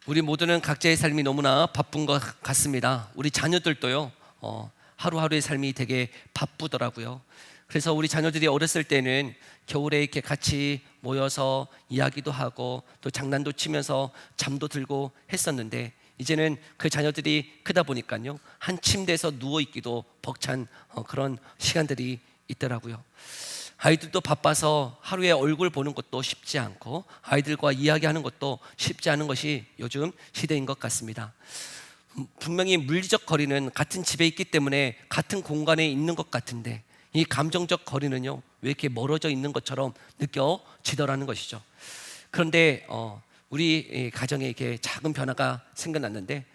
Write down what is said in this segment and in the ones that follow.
우리 모두는 각자의 삶이 너무나 바쁜 것 같습니다. 우리 자녀들도요, 하루하루의 삶이 되게 바쁘더라고요. 그래서 우리 자녀들이 어렸을 때는 겨울에 이렇게 같이 모여서 이야기도 하고 또 장난도 치면서 잠도 들고 했었는데, 이제는 그 자녀들이 크다 보니까요, 한 침대에서 누워있기도 벅찬 그런 시간들이 있더라고요. 아이들도 바빠서 하루에 얼굴 보는 것도 쉽지 않고 아이들과 이야기하는 것도 쉽지 않은 것이 요즘 시대인 것 같습니다. 분명히 물리적 거리는 같은 집에 있기 때문에 같은 공간에 있는 것 같은데, 이 감정적 거리는요, 왜 이렇게 멀어져 있는 것처럼 느껴지더라는 것이죠. 그런데 우리 가정에 이렇게 작은 변화가 생겨났는데,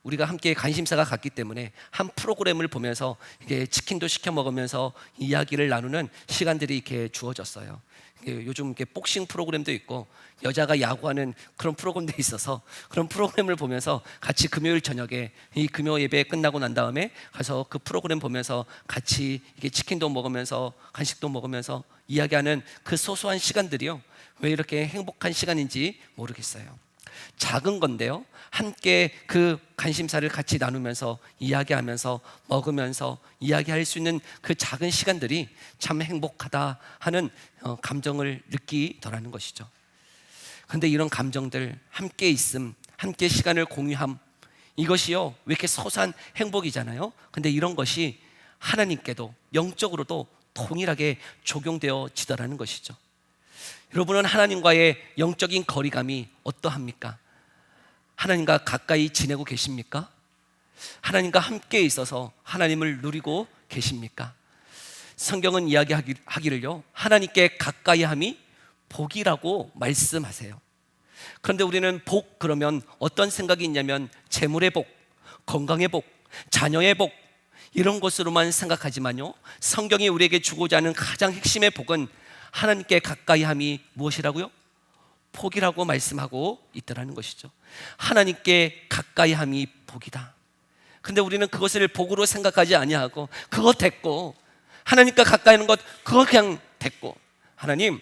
우리가 함께 관심사가 같기 때문에 한 프로그램을 보면서 이게 치킨도 시켜 먹으면서 이야기를 나누는 시간들이 이렇게 주어졌어요. 요즘 이렇게 복싱 프로그램도 있고 여자가 야구하는 그런 프로그램도 있어서 그런 프로그램을 보면서 같이 금요일 저녁에 이 금요 예배 끝나고 난 다음에 가서 그 프로그램 보면서 같이 이게 치킨도 먹으면서 간식도 먹으면서 이야기하는 그 소소한 시간들이요, 왜 이렇게 행복한 시간인지 모르겠어요. 작은 건데요, 함께 그 관심사를 같이 나누면서 이야기하면서 먹으면서 이야기할 수 있는 그 작은 시간들이 참 행복하다 하는 감정을 느끼더라는 것이죠. 그런데 이런 감정들, 함께 있음, 함께 시간을 공유함, 이것이요, 왜 이렇게 소소한 행복이잖아요. 근데 이런 것이 하나님께도 영적으로도 동일하게 적용되어지더라는 것이죠. 여러분은 하나님과의 영적인 거리감이 어떠합니까? 하나님과 가까이 지내고 계십니까? 하나님과 함께 있어서 하나님을 누리고 계십니까? 성경은 이야기하기를요, 하나님께 가까이함이 복이라고 말씀하세요. 그런데 우리는 복 그러면 어떤 생각이 있냐면 재물의 복, 건강의 복, 자녀의 복, 이런 것으로만 생각하지만요, 성경이 우리에게 주고자 하는 가장 핵심의 복은 하나님께 가까이함이 무엇이라고요? 복이라고 말씀하고 있더라는 것이죠. 하나님께 가까이함이 복이다. 근데 우리는 그것을 복으로 생각하지 아니하고 그거 됐고, 하나님과 가까이 하는 것 그거 그냥 됐고, 하나님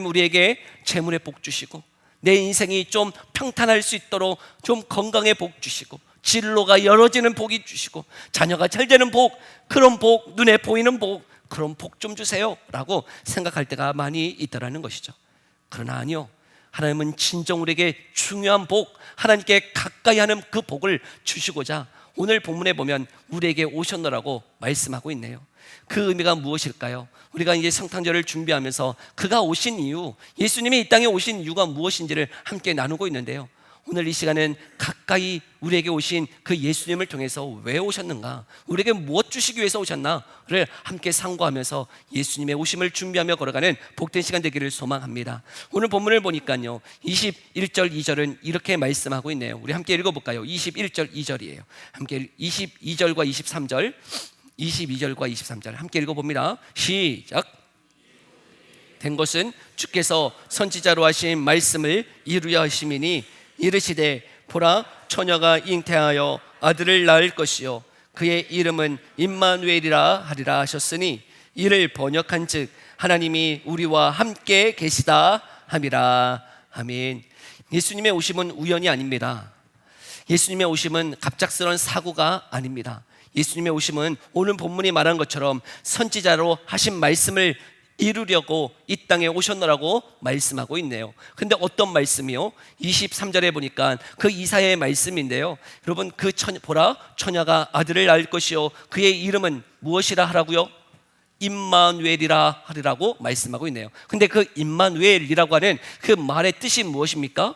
우리에게 재물의 복 주시고 내 인생이 좀 평탄할 수 있도록 좀 건강의 복 주시고 진로가 열어지는 복이 주시고 자녀가 잘 되는 복, 그런 복, 눈에 보이는 복, 그런 복 좀 주세요 라고 생각할 때가 많이 있더라는 것이죠. 그러나 아니요, 하나님은 진정 우리에게 중요한 복, 하나님께 가까이 하는 그 복을 주시고자 오늘 본문에 보면 우리에게 오셨노라고 말씀하고 있네요. 그 의미가 무엇일까요? 우리가 이제 성탄절을 준비하면서 그가 오신 이유, 예수님이 이 땅에 오신 이유가 무엇인지를 함께 나누고 있는데요, 오늘 이 시간은 가까이 우리에게 오신 그 예수님을 통해서 왜 오셨는가, 우리에게 무엇 주시기 위해서 오셨나를 함께 상고하면서 예수님의 오심을 준비하며 걸어가는 복된 시간 되기를 소망합니다. 오늘 본문을 보니까요, 21절 2절은 이렇게 말씀하고 있네요. 우리 함께 읽어볼까요? 21절 2절이에요. 함께 22절과 23절, 22절과 23절 함께 읽어봅니다. 시작. 된 것은 주께서 선지자로 하신 말씀을 이루려 하심이니 이르시되 보라, 처녀가 잉태하여 아들을 낳을 것이요 그의 이름은 임마누엘이라 하리라 하셨으니 이를 번역한즉 하나님이 우리와 함께 계시다 함이라. 아멘. 예수님의 오심은 우연이 아닙니다. 예수님의 오심은 갑작스러운 사고가 아닙니다. 예수님의 오심은 오늘 본문이 말한 것처럼 선지자로 하신 말씀을 이루려고 이 땅에 오셨노라고 말씀하고 있네요. 근데 어떤 말씀이요? 23절에 보니까 그 이사야의 말씀인데요, 여러분, 그 보라, 처녀가 아들을 낳을 것이요 그의 이름은 무엇이라 하라고요? 임마누엘이라 하리라고 말씀하고 있네요. 근데 그 임마누엘이라고 하는 그 말의 뜻이 무엇입니까?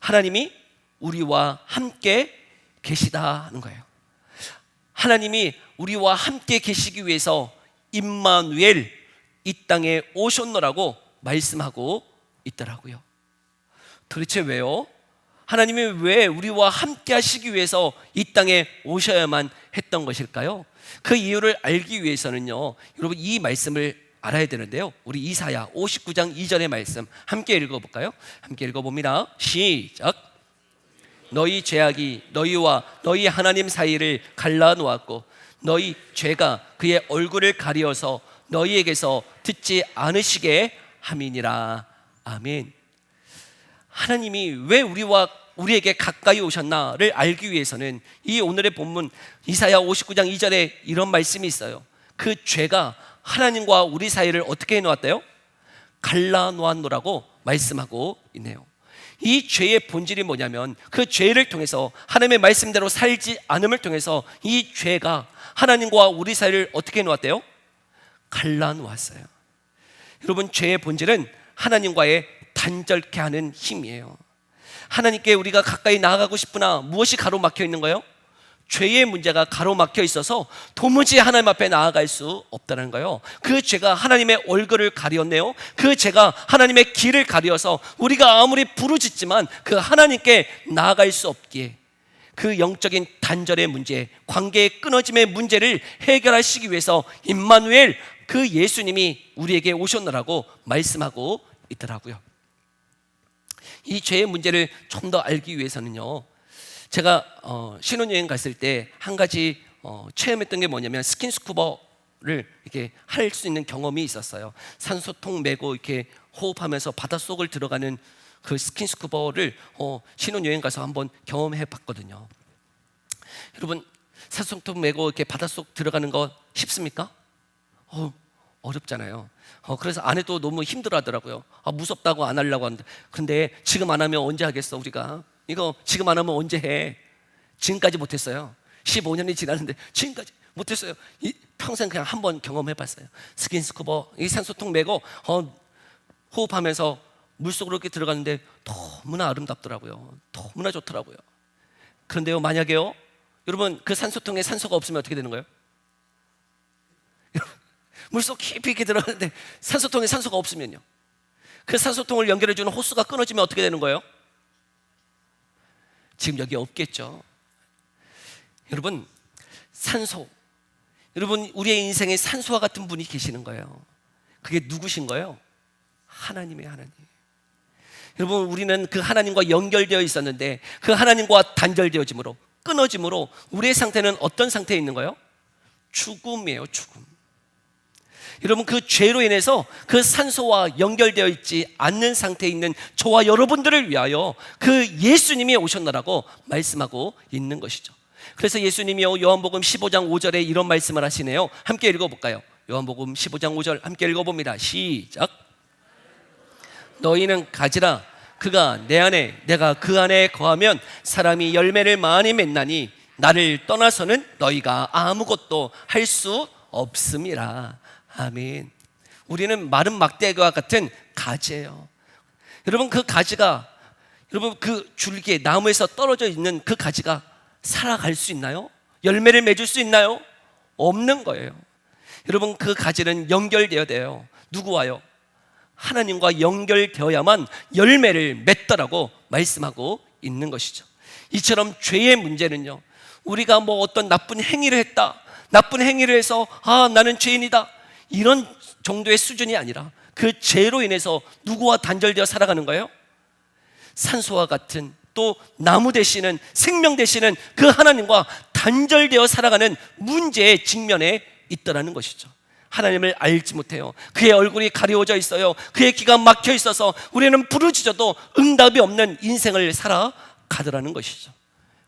하나님이 우리와 함께 계시다 하는 거예요. 하나님이 우리와 함께 계시기 위해서 임마누엘, 이 땅에 오셨노라고 말씀하고 있더라고요. 도대체 왜요? 하나님이 왜 우리와 함께 하시기 위해서 이 땅에 오셔야만 했던 것일까요? 그 이유를 알기 위해서는요, 여러분, 이 말씀을 알아야 되는데요, 우리 이사야 59장 2절의 말씀 함께 읽어볼까요? 함께 읽어봅니다. 시작. 너희 죄악이 너희와 너희 하나님 사이를 갈라놓았고 너희 죄가 그의 얼굴을 가리어서 너희에게서 듣지 않으시게 함이니라. 아멘. 하나님이 왜 우리와 우리에게 가까이 오셨나를 알기 위해서는 이 오늘의 본문 이사야 59장 2절에 이런 말씀이 있어요. 그 죄가 하나님과 우리 사이를 어떻게 해놓았대요? 갈라놓았노라고 말씀하고 있네요. 이 죄의 본질이 뭐냐면 그 죄를 통해서 하나님의 말씀대로 살지 않음을 통해서 이 죄가 하나님과 우리 사이를 어떻게 해놓았대요? 갈라놓았어요. 여러분, 죄의 본질은 하나님과의 단절케 하는 힘이에요. 하나님께 우리가 가까이 나아가고 싶으나 무엇이 가로막혀 있는 거예요? 죄의 문제가 가로막혀 있어서 도무지 하나님 앞에 나아갈 수 없다는 거예요. 그 죄가 하나님의 얼굴을 가리었네요. 그 죄가 하나님의 길을 가리어서 우리가 아무리 부르짖지만 그 하나님께 나아갈 수 없기에 그 영적인 단절의 문제, 관계의 끊어짐의 문제를 해결하시기 위해서 임마누엘, 그 예수님이 우리에게 오셨노라고 말씀하고 있더라고요. 이 죄의 문제를 좀 더 알기 위해서는요, 제가 신혼여행 갔을 때 한 가지 체험했던 게 뭐냐면 스킨스쿠버를 이렇게 할 수 있는 경험이 있었어요. 산소통 메고 이렇게 호흡하면서 바닷속을 들어가는 그 스킨스쿠버를 신혼여행 가서 한번 경험해 봤거든요. 여러분, 산소통 메고 이렇게 바닷속 들어가는 거 쉽습니까? 어렵잖아요. 그래서 안 해도 너무 힘들어 하더라고요. 무섭다고 안 하려고 하는데, 근데 지금 안 하면 언제 하겠어? 우리가 이거 지금 안 하면 언제 해? 지금까지 못했어요. 15년이 지났는데 지금까지 못했어요. 평생 그냥 한번 경험해 봤어요. 스킨스쿠버, 이 산소통 메고 호흡하면서 물속으로 이렇게 들어갔는데 너무나 아름답더라고요. 너무나 좋더라고요. 그런데요, 만약에요, 여러분, 그 산소통에 산소가 없으면 어떻게 되는 거예요? 물속 깊이 이렇게 들어가는데 산소통에 산소가 없으면요, 그 산소통을 연결해주는 호스가 끊어지면 어떻게 되는 거예요? 지금 여기 없겠죠. 여러분, 산소, 여러분, 우리의 인생에 산소와 같은 분이 계시는 거예요. 그게 누구신 거예요? 하나님의 하나님. 여러분, 우리는 그 하나님과 연결되어 있었는데 그 하나님과 단절되어짐으로, 끊어짐으로 우리의 상태는 어떤 상태에 있는 거예요? 죽음이에요, 죽음. 여러분, 그 죄로 인해서 그 산소와 연결되어 있지 않는 상태에 있는 저와 여러분들을 위하여 그 예수님이 오셨노라고 말씀하고 있는 것이죠. 그래서 예수님이요, 요한복음 15장 5절에 이런 말씀을 하시네요. 함께 읽어볼까요? 요한복음 15장 5절 함께 읽어봅니다. 시작. 너희는 가지라. 그가 내 안에, 내가 그 안에 거하면 사람이 열매를 많이 맺나니 나를 떠나서는 너희가 아무것도 할 수 없음이라. 아멘. 우리는 마른 막대기와 같은 가지예요. 여러분, 그 가지가, 여러분, 그 줄기에 나무에서 떨어져 있는 그 가지가 살아갈 수 있나요? 열매를 맺을 수 있나요? 없는 거예요. 여러분, 그 가지는 연결되어야 돼요. 누구와요? 하나님과 연결되어야만 열매를 맺더라고 말씀하고 있는 것이죠. 이처럼 죄의 문제는요, 우리가 뭐 어떤 나쁜 행위를 했다, 나쁜 행위를 해서 나는 죄인이다, 이런 정도의 수준이 아니라 그 죄로 인해서 누구와 단절되어 살아가는 거예요? 산소와 같은, 또 나무 되시는, 생명 되시는 그 하나님과 단절되어 살아가는 문제의 직면에 있더라는 것이죠. 하나님을 알지 못해요. 그의 얼굴이 가려워져 있어요. 그의 귀가 막혀 있어서 우리는 부르짖어도 응답이 없는 인생을 살아가더라는 것이죠.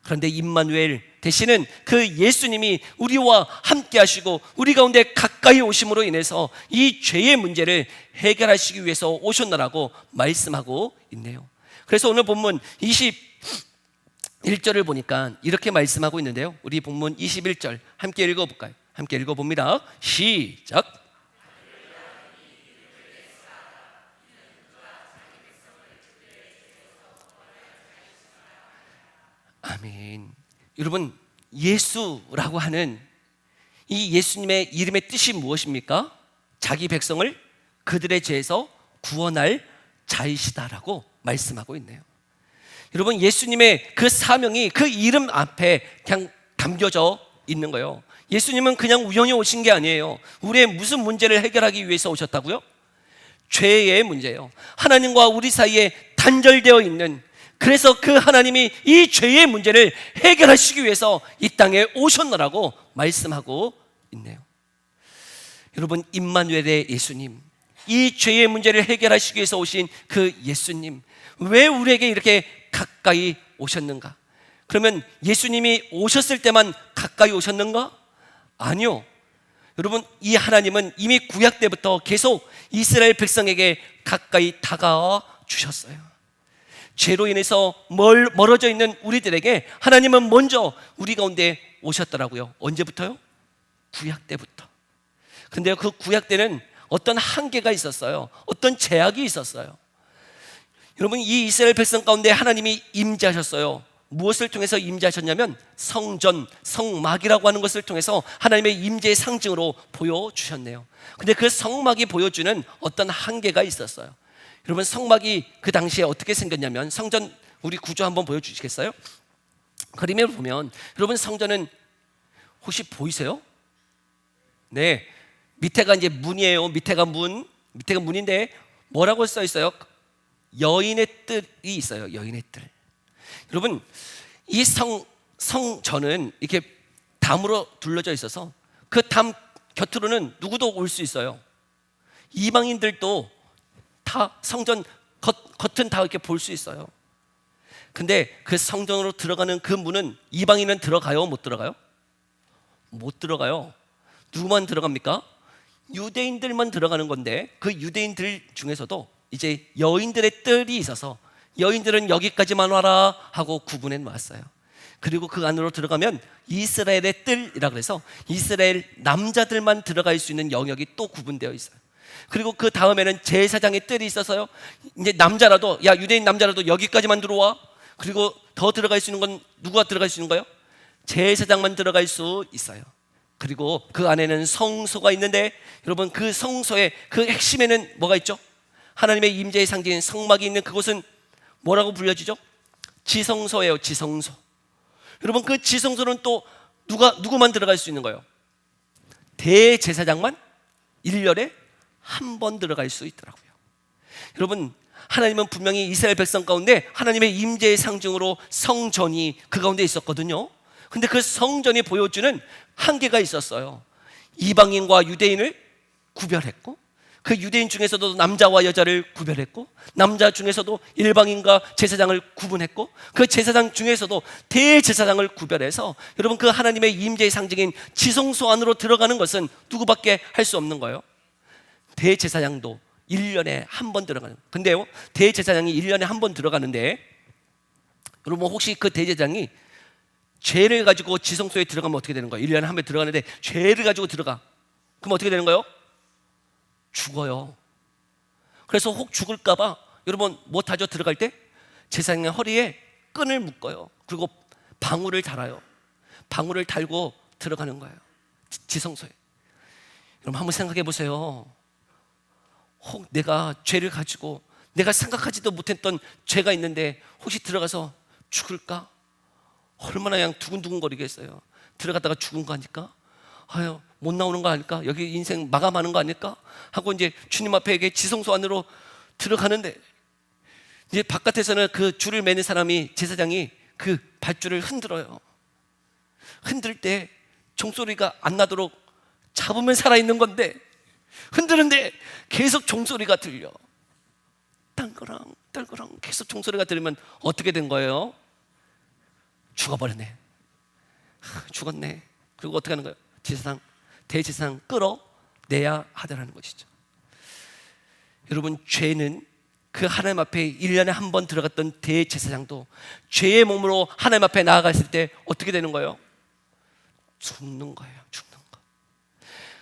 그런데 임마누엘 되시는 그 예수님이 우리와 함께 하시고 우리 가운데 가까이 오심으로 인해서 이 죄의 문제를 해결하시기 위해서 오셨노라고 말씀하고 있네요. 그래서 오늘 본문 21절을 보니까 이렇게 말씀하고 있는데요, 우리 본문 21절 함께 읽어볼까요? 함께 읽어봅니다. 시작. 아멘. 여러분, 예수라고 하는 이 예수님의 이름의 뜻이 무엇입니까? 자기 백성을 그들의 죄에서 구원할 자이시다라고 말씀하고 있네요. 여러분, 예수님의 그 사명이 그 이름 앞에 그냥 담겨져 있는 거예요. 예수님은 그냥 우연히 오신 게 아니에요. 우리의 무슨 문제를 해결하기 위해서 오셨다고요? 죄의 문제예요. 하나님과 우리 사이에 단절되어 있는, 그래서 그 하나님이 이 죄의 문제를 해결하시기 위해서 이 땅에 오셨노라고 말씀하고 있네요. 여러분, 임마누엘의 예수님, 이 죄의 문제를 해결하시기 위해서 오신 그 예수님, 왜 우리에게 이렇게 가까이 오셨는가? 그러면 예수님이 오셨을 때만 가까이 오셨는가? 아니요. 여러분, 이 하나님은 이미 구약 때부터 계속 이스라엘 백성에게 가까이 다가와 주셨어요. 죄로 인해서 멀어져 있는 우리들에게 하나님은 먼저 우리 가운데 오셨더라고요. 언제부터요? 구약 때부터. 근데 그 구약 때는 어떤 한계가 있었어요. 어떤 제약이 있었어요. 여러분, 이 이스라엘 백성 가운데 하나님이 임재하셨어요. 무엇을 통해서 임재하셨냐면 성전, 성막이라고 하는 것을 통해서 하나님의 임재의 상징으로 보여주셨네요. 근데 그 성막이 보여주는 어떤 한계가 있었어요. 여러분, 성막이 그 당시에 어떻게 생겼냐면, 성전 우리 구조 한번 보여주시겠어요? 그림을 보면 여러분, 성전은 혹시 보이세요? 네, 밑에가 이제 문이에요. 밑에가 문인데 뭐라고 써 있어요? 여인의 뜰이 있어요. 여인의 뜰. 여러분, 이 성전은 이렇게 담으로 둘러져 있어서 그 담 곁으로는 누구도 올 수 있어요. 이방인들도 다 성전 겉은 다 이렇게 볼 수 있어요. 근데 그 성전으로 들어가는 그 문은 이방인은 들어가요? 못 들어가요? 못 들어가요. 누구만 들어갑니까? 유대인들만 들어가는 건데, 그 유대인들 중에서도 이제 여인들의 뜰이 있어서 여인들은 여기까지만 와라 하고 구분해 놨어요. 그리고 그 안으로 들어가면 이스라엘의 뜰이라고 해서 이스라엘 남자들만 들어갈 수 있는 영역이 또 구분되어 있어요. 그리고 그 다음에는 제사장의 뜰이 있어서요, 이제 남자라도, 야, 유대인 남자라도 여기까지만 들어와. 그리고 더 들어갈 수 있는 건 누가 들어갈 수 있는 거예요? 제사장만 들어갈 수 있어요. 그리고 그 안에는 성소가 있는데, 여러분, 그 성소의 그 핵심에는 뭐가 있죠? 하나님의 임재의 상징인 성막이 있는 그곳은 뭐라고 불려지죠? 지성소예요. 지성소. 여러분, 그 지성소는 또 누구만 들어갈 수 있는 거예요? 대제사장만 1년에 한 번 들어갈 수 있더라고요. 여러분, 하나님은 분명히 이스라엘 백성 가운데 하나님의 임재의 상징으로 성전이 그 가운데 있었거든요. 근데 그 성전이 보여주는 한계가 있었어요. 이방인과 유대인을 구별했고, 그 유대인 중에서도 남자와 여자를 구별했고, 남자 중에서도 일방인과 제사장을 구분했고, 그 제사장 중에서도 대제사장을 구별해서, 여러분, 그 하나님의 임재의 상징인 지성소 안으로 들어가는 것은 누구밖에 할 수 없는 거예요. 대제사장도 1년에 한 번 들어가는. 근데요, 대제사장이 1년에 한 번 들어가는데, 여러분, 혹시 그 대제사장이 죄를 가지고 지성소에 들어가면 어떻게 되는 거예요? 1년에 한 번 들어가는데 죄를 가지고 들어가. 그럼 어떻게 되는 거예요? 죽어요. 그래서 혹 죽을까봐 여러분 못하죠? 들어갈 때 제사장의 허리에 끈을 묶어요. 그리고 방울을 달아요. 방울을 달고 들어가는 거예요. 지성소에. 여러분, 한번 생각해 보세요. 혹 내가 죄를 가지고 내가 생각하지도 못했던 죄가 있는데 혹시 들어가서 죽을까? 얼마나 그냥 두근두근거리겠어요. 들어갔다가 죽은 거 아닐까? 아유, 못 나오는 거 아닐까? 여기 인생 마감하는 거 아닐까? 하고 이제 주님 앞에 지성소 안으로 들어가는데, 이제 바깥에서는 그 줄을 매는 사람이, 제사장이 그 밧줄을 흔들어요. 흔들 때 종소리가 안 나도록 잡으면 살아있는 건데, 흔드는데 계속 종소리가 들려. 딸그랑 딸그랑 계속 종소리가 들리면 어떻게 된 거예요? 죽어버렸네. 죽었네. 그리고 어떻게 하는 거예요? 대제사장 끌어내야 하더라는 것이죠. 여러분, 죄는 그 하나님 앞에 1년에 한 번 들어갔던 대제사장도 죄의 몸으로 하나님 앞에 나아갔을 때 어떻게 되는 거예요? 죽는 거예요. 죽는 거.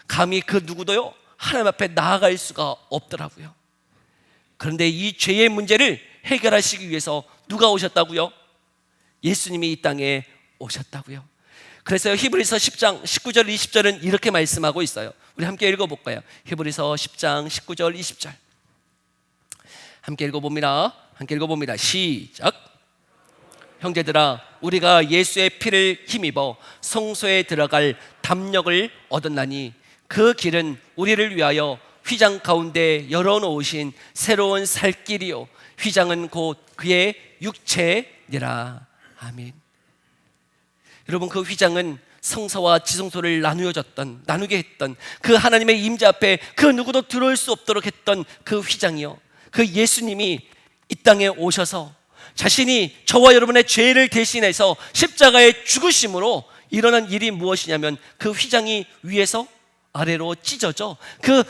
감히 그 누구도요, 하나님 앞에 나아갈 수가 없더라고요. 그런데 이 죄의 문제를 해결하시기 위해서 누가 오셨다고요? 예수님이 이 땅에 오셨다고요. 그래서 히브리서 10장 19절 20절은 이렇게 말씀하고 있어요. 우리 함께 읽어볼까요? 히브리서 10장 19절 20절 함께 읽어봅니다. 시작. 형제들아, 우리가 예수의 피를 힘입어 성소에 들어갈 담력을 얻었나니 그 길은 우리를 위하여 휘장 가운데 열어놓으신 새로운 살 길이요, 휘장은 곧 그의 육체니라. 아멘. 여러분, 그 휘장은 성소와 지성소를 나누게 했던 그 하나님의 임재 앞에 그 누구도 들어올 수 없도록 했던 그 휘장이요, 그 예수님이 이 땅에 오셔서 자신이 저와 여러분의 죄를 대신해서 십자가에 죽으심으로 일어난 일이 무엇이냐면 그 휘장이 위에서 아래로 찢어져 그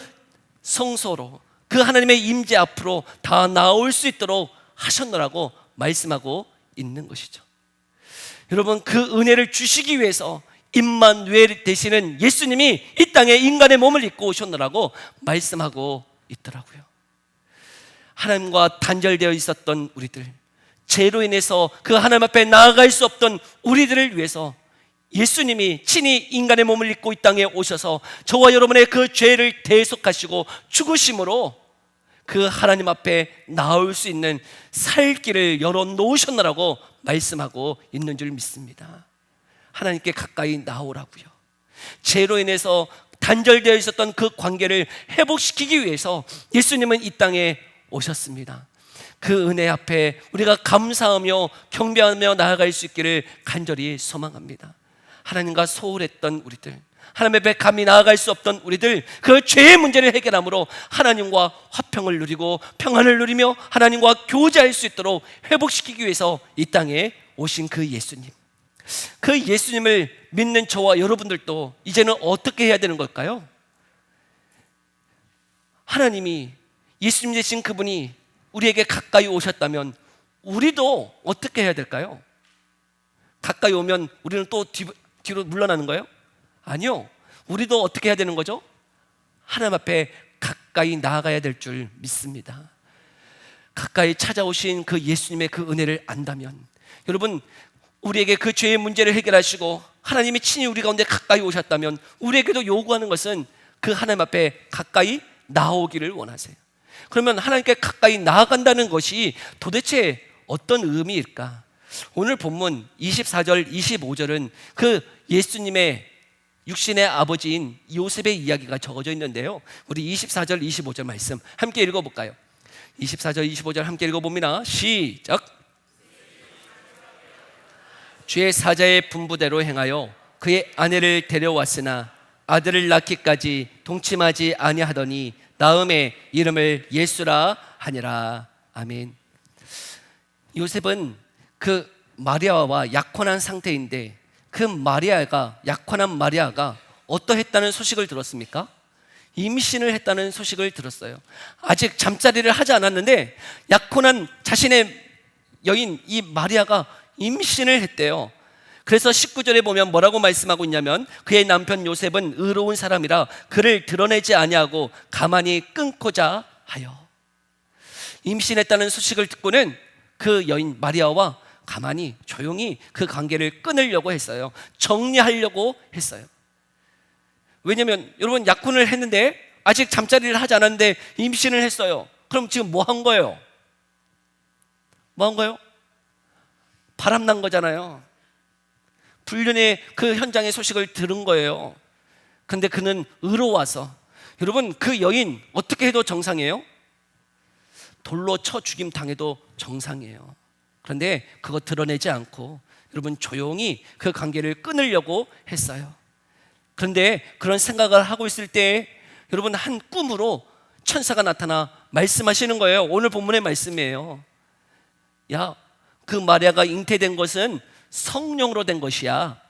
성소로, 그 하나님의 임재 앞으로 다 나올 수 있도록 하셨노라고 말씀하고 있는 것이죠. 여러분, 그 은혜를 주시기 위해서 임마누엘 되시는 예수님이 이 땅에 인간의 몸을 입고 오셨노라고 말씀하고 있더라고요. 하나님과 단절되어 있었던 우리들, 죄로 인해서 그 하나님 앞에 나아갈 수 없던 우리들을 위해서 예수님이 친히 인간의 몸을 입고 이 땅에 오셔서 저와 여러분의 그 죄를 대속하시고 죽으심으로 그 하나님 앞에 나올 수 있는 살 길을 열어놓으셨노라고 말씀하고 있는 줄 믿습니다. 하나님께 가까이 나오라고요. 죄로 인해서 단절되어 있었던 그 관계를 회복시키기 위해서 예수님은 이 땅에 오셨습니다. 그 은혜 앞에 우리가 감사하며 경배하며 나아갈 수 있기를 간절히 소망합니다. 하나님과 소홀했던 우리들, 하나님 앞에 감히 나아갈 수 없던 우리들, 그 죄의 문제를 해결함으로 하나님과 화평을 누리고 평안을 누리며 하나님과 교제할 수 있도록 회복시키기 위해서 이 땅에 오신 그 예수님, 그 예수님을 믿는 저와 여러분들도 이제는 어떻게 해야 되는 걸까요? 하나님이, 예수님 되신 그분이 우리에게 가까이 오셨다면 우리도 어떻게 해야 될까요? 가까이 오면 우리는 또 뒤로 물러나는 거예요? 아니요. 우리도 어떻게 해야 되는 거죠? 하나님 앞에 가까이 나아가야 될 줄 믿습니다. 가까이 찾아오신 그 예수님의 그 은혜를 안다면, 여러분, 우리에게 그 죄의 문제를 해결하시고 하나님이 친히 우리 가운데 가까이 오셨다면 우리에게도 요구하는 것은 그 하나님 앞에 가까이 나오기를 원하세요. 그러면 하나님께 가까이 나아간다는 것이 도대체 어떤 의미일까? 오늘 본문 24절, 25절은 그 예수님의 육신의 아버지인 요셉의 이야기가 적어져 있는데요, 우리 24절, 25절 말씀 함께 읽어볼까요? 24절, 25절 함께 읽어봅니다. 시작. 주의 사자의 분부대로 행하여 그의 아내를 데려왔으나 아들을 낳기까지 동침하지 아니하더니 다음에 이름을 예수라 하니라. 아멘. 요셉은 그 마리아와 약혼한 상태인데 그 약혼한 마리아가 어떠했다는 소식을 들었습니까? 임신을 했다는 소식을 들었어요. 아직 잠자리를 하지 않았는데 약혼한 자신의 여인 이 마리아가 임신을 했대요. 그래서 19절에 보면 뭐라고 말씀하고 있냐면, 그의 남편 요셉은 의로운 사람이라 그를 드러내지 아니하고 가만히 끊고자 하여. 임신했다는 소식을 듣고는 그 여인 마리아와 가만히 조용히 그 관계를 끊으려고 했어요. 정리하려고 했어요. 왜냐하면 여러분, 약혼을 했는데 아직 잠자리를 하지 않았는데 임신을 했어요. 그럼 지금 뭐 한 거예요? 뭐 한 거예요? 바람난 거잖아요. 불륜의 그 현장의 소식을 들은 거예요. 근데 그는 의로워서, 여러분, 그 여인 어떻게 해도 정상이에요? 돌로 쳐 죽임 당해도 정상이에요. 그런데 그거 드러내지 않고 여러분 조용히 그 관계를 끊으려고 했어요. 그런데 그런 생각을 하고 있을 때 여러분, 한 꿈으로 천사가 나타나 말씀하시는 거예요. 오늘 본문의 말씀이에요. 야, 그 마리아가 잉태된 것은 성령으로 된 것이야.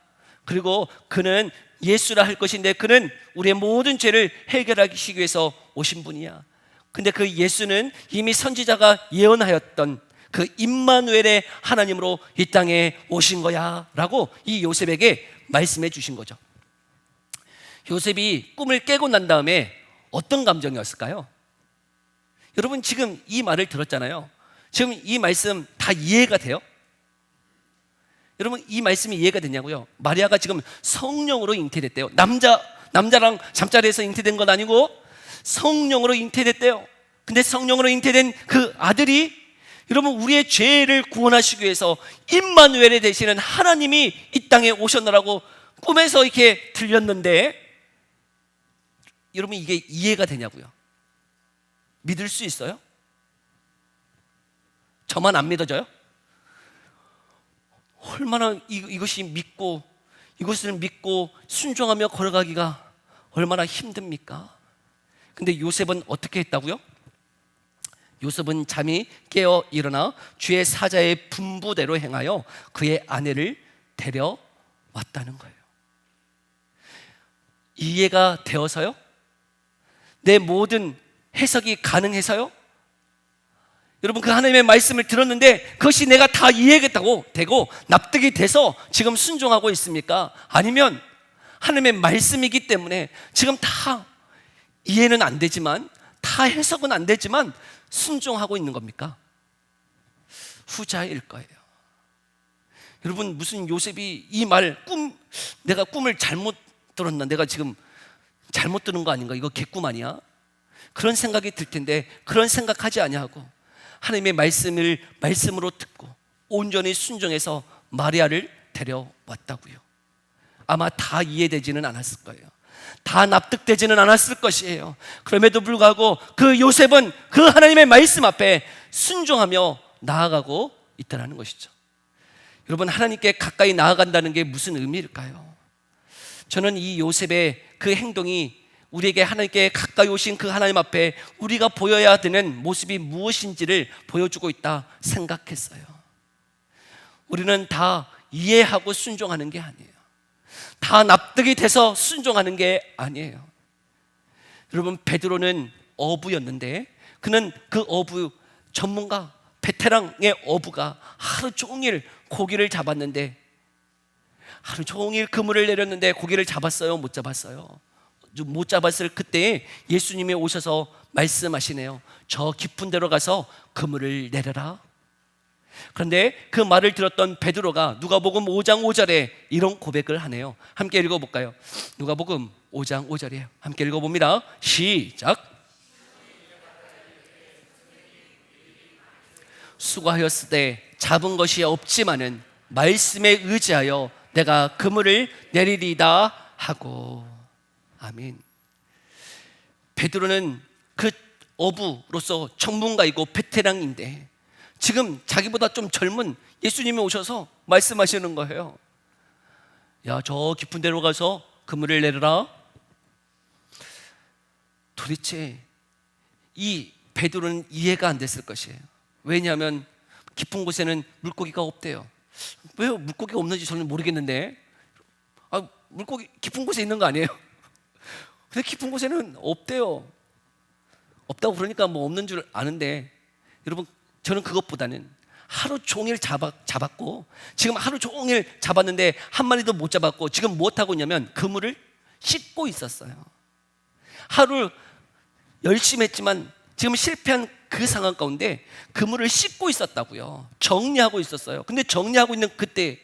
그리고 그는 예수라 할 것인데 그는 우리의 모든 죄를 해결하기 위해서 오신 분이야. 근데 그 예수는 이미 선지자가 예언하였던 그 임마누엘의 하나님으로 이 땅에 오신 거야 라고 이 요셉에게 말씀해 주신 거죠. 요셉이 꿈을 깨고 난 다음에 어떤 감정이었을까요? 여러분, 지금 이 말을 들었잖아요. 지금 이 말씀 다 이해가 돼요? 여러분, 이 말씀이 이해가 되냐고요? 마리아가 지금 성령으로 잉태됐대요. 남자랑 잠자리에서 잉태된 건 아니고 성령으로 잉태됐대요. 근데 성령으로 잉태된 그 아들이, 여러분, 우리의 죄를 구원하시기 위해서 임마누엘이 되시는 하나님이 이 땅에 오셨느라고 꿈에서 이렇게 들렸는데, 여러분, 이게 이해가 되냐고요? 믿을 수 있어요? 저만 안 믿어져요? 얼마나 이것을 믿고 순종하며 걸어가기가 얼마나 힘듭니까? 근데 요셉은 어떻게 했다고요? 요셉은 잠이 깨어 일어나 주의 사자의 분부대로 행하여 그의 아내를 데려왔다는 거예요. 이해가 되어서요? 내 모든 해석이 가능해서요? 여러분, 그 하나님의 말씀을 들었는데 그것이 내가 다 이해하겠다고 되고 납득이 돼서 지금 순종하고 있습니까? 아니면 하나님의 말씀이기 때문에 지금 다 이해는 안 되지만, 다 해석은 안 되지만 순종하고 있는 겁니까? 후자일 거예요. 여러분, 무슨 요셉이 이 말, 내가 꿈을 잘못 들었나? 내가 지금 잘못 들은 거 아닌가? 이거 개꿈 아니야? 그런 생각이 들 텐데 그런 생각하지 아니하고 하나님의 말씀을 말씀으로 듣고 온전히 순종해서 마리아를 데려왔다고요. 아마 다 이해되지는 않았을 거예요. 다 납득되지는 않았을 것이에요. 그럼에도 불구하고 그 요셉은 그 하나님의 말씀 앞에 순종하며 나아가고 있다는 것이죠. 여러분, 하나님께 가까이 나아간다는 게 무슨 의미일까요? 저는 이 요셉의 그 행동이 우리에게 하나님께 가까이 오신 그 하나님 앞에 우리가 보여야 되는 모습이 무엇인지를 보여주고 있다 생각했어요. 우리는 다 이해하고 순종하는 게 아니에요. 다 납득이 돼서 순종하는 게 아니에요. 여러분, 베드로는 어부였는데 그는 그 어부 전문가, 베테랑의 어부가 하루 종일 고기를 잡았는데, 하루 종일 그물을 내렸는데 고기를 잡았어요? 못 잡았어요? 못 잡았을 그때 예수님이 오셔서 말씀하시네요. 저 깊은 데로 가서 그물을 내려라. 그런데 그 말을 들었던 베드로가 누가복음 5장 5절에 이런 고백을 하네요. 함께 읽어볼까요? 누가복음 5장 5절이에요. 함께 읽어봅니다. 시작. 수고하였을 때 잡은 것이 없지만은 말씀에 의지하여 내가 그물을 내리리다 하고. 아멘. 베드로는 그 어부로서 전문가이고 베테랑인데 지금 자기보다 좀 젊은 예수님이 오셔서 말씀하시는 거예요. 야, 저 깊은 데로 가서 그물을 내려라. 도대체 이 베드로는 이해가 안 됐을 것이에요. 왜냐하면 깊은 곳에는 물고기가 없대요. 왜 물고기가 없는지 저는 모르겠는데, 물고기 깊은 곳에 있는 거 아니에요? 근데 깊은 곳에는 없대요. 없다고 그러니까 뭐 없는 줄 아는데, 여러분, 저는 그것보다는 하루 종일 잡았고 지금 하루 종일 잡았는데 한 마리도 못 잡았고 지금 무엇하고 있냐면 그물을 씻고 있었어요. 하루 열심히 했지만 지금 실패한 그 상황 가운데 그물을 씻고 있었다고요. 정리하고 있었어요. 근데 정리하고 있는 그때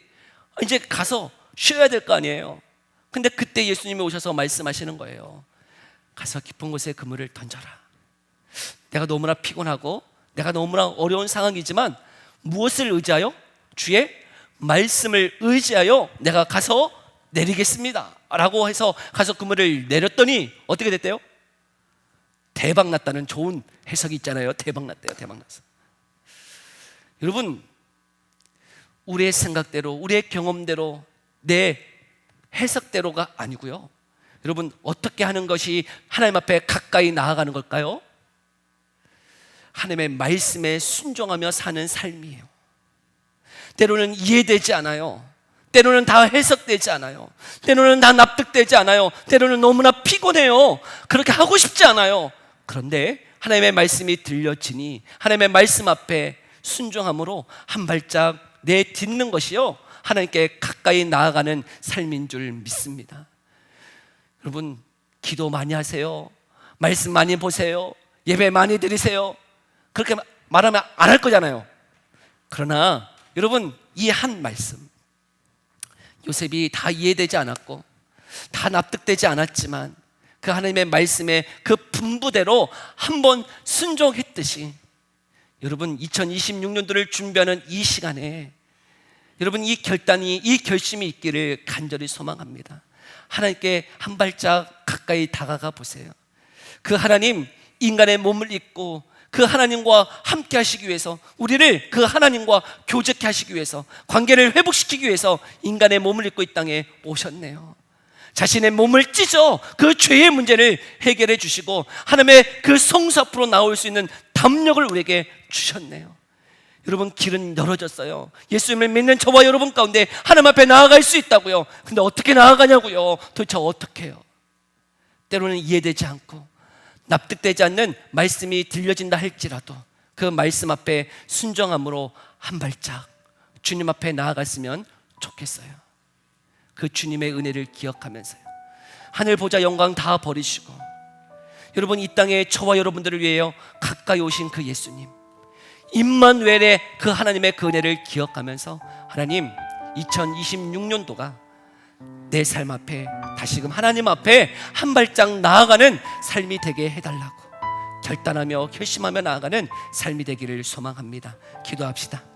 이제 가서 쉬어야 될 거 아니에요. 근데 그때 예수님이 오셔서 말씀하시는 거예요. 가서 깊은 곳에 그물을 던져라. 내가 너무나 피곤하고 내가 너무나 어려운 상황이지만 무엇을 의지하여? 주의 말씀을 의지하여 내가 가서 내리겠습니다 라고 해서 가서 그물을 내렸더니 어떻게 됐대요? 대박 났다는 좋은 해석이 있잖아요. 대박 났대요. 대박 났어. 여러분, 우리의 생각대로, 우리의 경험대로, 내 해석대로가 아니고요. 여러분, 어떻게 하는 것이 하나님 앞에 가까이 나아가는 걸까요? 하나님의 말씀에 순종하며 사는 삶이에요. 때로는 이해되지 않아요. 때로는 다 해석되지 않아요. 때로는 다 납득되지 않아요. 때로는 너무나 피곤해요. 그렇게 하고 싶지 않아요. 그런데 하나님의 말씀이 들려지니 하나님의 말씀 앞에 순종함으로 한 발짝 내딛는 것이요, 하나님께 가까이 나아가는 삶인 줄 믿습니다. 여러분, 기도 많이 하세요. 말씀 많이 보세요. 예배 많이 드리세요. 그렇게 말하면 안 할 거잖아요. 그러나 여러분, 이 한 말씀, 요셉이 다 이해되지 않았고 다 납득되지 않았지만 그 하나님의 말씀에 그 분부대로 한번 순종했듯이 여러분, 2026년도를 준비하는 이 시간에 여러분, 이 결단이, 이 결심이 있기를 간절히 소망합니다. 하나님께 한 발짝 가까이 다가가 보세요. 그 하나님, 인간의 몸을 입고 그 하나님과 함께 하시기 위해서, 우리를 그 하나님과 교제케 하시기 위해서, 관계를 회복시키기 위해서 인간의 몸을 입고 이 땅에 오셨네요. 자신의 몸을 찢어 그 죄의 문제를 해결해 주시고 하나님의 그 성소 앞으로 나올 수 있는 담력을 우리에게 주셨네요. 여러분, 길은 열어졌어요. 예수님을 믿는 저와 여러분 가운데 하나님 앞에 나아갈 수 있다고요. 근데 어떻게 나아가냐고요? 도대체 어떻게 해요? 때로는 이해되지 않고 납득되지 않는 말씀이 들려진다 할지라도 그 말씀 앞에 순종함으로 한 발짝 주님 앞에 나아갔으면 좋겠어요. 그 주님의 은혜를 기억하면서요. 하늘 보좌 영광 다 버리시고 여러분, 이 땅에 저와 여러분들을 위하여 가까이 오신 그 예수님, 임마누엘의 그 하나님의 그 은혜를 기억하면서 하나님, 2026년도가 내 삶 앞에 다시금 하나님 앞에 한 발짝 나아가는 삶이 되게 해달라고 결단하며 결심하며 나아가는 삶이 되기를 소망합니다. 기도합시다.